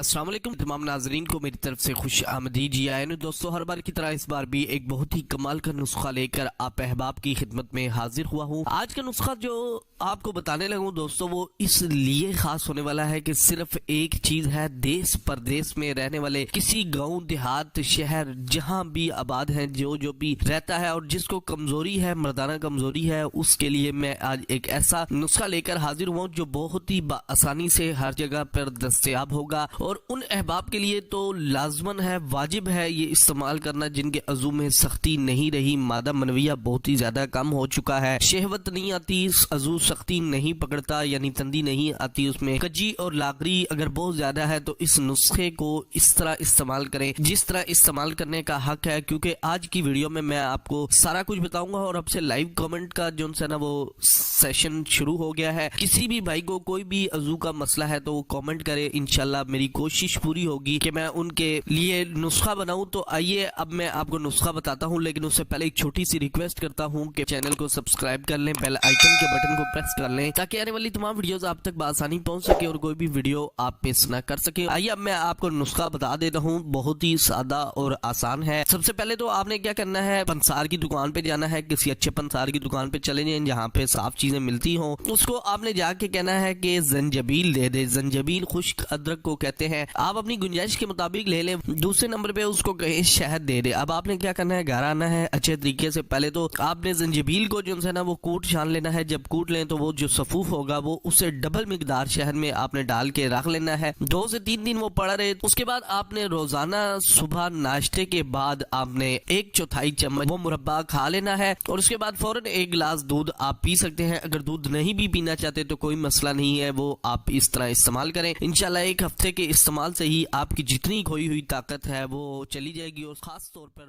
السلام علیکم تمام ناظرین کو میری طرف سے خوش آمدید جی آئے دوستو، ہر بار کی طرح اس بار بھی ایک بہت ہی کمال کا نسخہ لے کر آپ احباب کی خدمت میں حاضر ہوا ہوں۔ آج کا نسخہ جو آپ کو بتانے لگوں دوستو وہ اس لیے خاص ہونے والا ہے کہ صرف ایک چیز ہے، دیس پردیس میں رہنے والے کسی گاؤں دیہات شہر جہاں بھی آباد ہیں جو بھی رہتا ہے اور جس کو کمزوری ہے، مردانہ کمزوری ہے، اس کے لیے میں آج ایک ایسا نسخہ لے کر حاضر ہوا ہوں جو بہت ہی آسانی سے ہر جگہ پر دستیاب ہوگا، اور ان احباب کے لیے تو لازمن ہے، واجب ہے یہ استعمال کرنا جن کے عضو میں سختی نہیں رہی، مادہ منویہ بہت ہی زیادہ کم ہو چکا ہے، شہوت نہیں آتی، عضو سختی نہیں پکڑتا یعنی تندی نہیں آتی، اس میں کجی اور لاغری اگر بہت زیادہ ہے تو اس نسخے کو اس طرح استعمال کریں جس طرح استعمال کرنے کا حق ہے، کیونکہ آج کی ویڈیو میں آپ کو سارا کچھ بتاؤں گا۔ اور اب سے لائیو کامنٹ کا جو ہے نا وہ سیشن شروع ہو گیا ہے، کسی بھی بھائی کو کوئی بھی عضو کا مسئلہ ہے تو وہ کامنٹ کرے، انشاءاللہ میری کوشش پوری ہوگی کہ میں ان کے لیے نسخہ بناؤں۔ تو آئیے اب میں آپ کو نسخہ بتاتا ہوں، لیکن اس سے پہلے ایک چھوٹی سی ریکویسٹ کرتا ہوں کہ چینل کو سبسکرائب کر لیں، بیل آئیکن کے بٹن کو پریس کر لیں تاکہ آنے والی تمام ویڈیوز آپ تک بآسانی پہنچ سکے اور کوئی بھی ویڈیو آپ مس نہ کر سکے۔ آئیے اب میں آپ کو نسخہ بتا دیتا ہوں، بہت ہی سادہ اور آسان ہے۔ سب سے پہلے تو آپ نے کیا کرنا ہے، پنسار کی دکان پہ جانا ہے، کسی اچھے پنسار کی دکان پہ چلے جائیں جہاں پہ صاف چیزیں ملتی ہوں، اس کو آپ نے جا کے کہنا ہے کہ زنجبیل دے دے، زنجبیل خشک ادرک کو کہتے ہیں، آپ اپنی گنجائش کے مطابق لے لیں۔ دوسرے نمبر پہ اس کو کہیں شہد دے دے۔ اب آپ نے کیا کرنا ہے، گھر آنا ہے اچھے طریقے سے، پہلے تو آپ نے زنجبیل کو جو ہے نا وہ کوٹ چھان لینا ہے، جب کوٹ لیں تو وہ جو صفوف ہوگا وہ اسے ڈبل مقدار شہد میں آپ نے ڈال کے رکھ لینا ہے، 2 سے 3 دن وہ پڑا رہے۔ اس کے بعد آپ نے روزانہ صبح ناشتے کے بعد آپ نے 1/4 چمچ وہ مربع کھا لینا ہے، اور اس کے بعد فوراً 1 گلاس دودھ آپ پی سکتے ہیں۔ اگر دودھ نہیں بھی پینا چاہتے تو کوئی مسئلہ نہیں ہے، وہ آپ اس طرح استعمال کریں، انشاءاللہ 1 ہفتے کے استعمال سے ہی آپ کی جتنی کھوئی ہوئی طاقت ہے وہ چلی جائے گی، اور خاص طور پر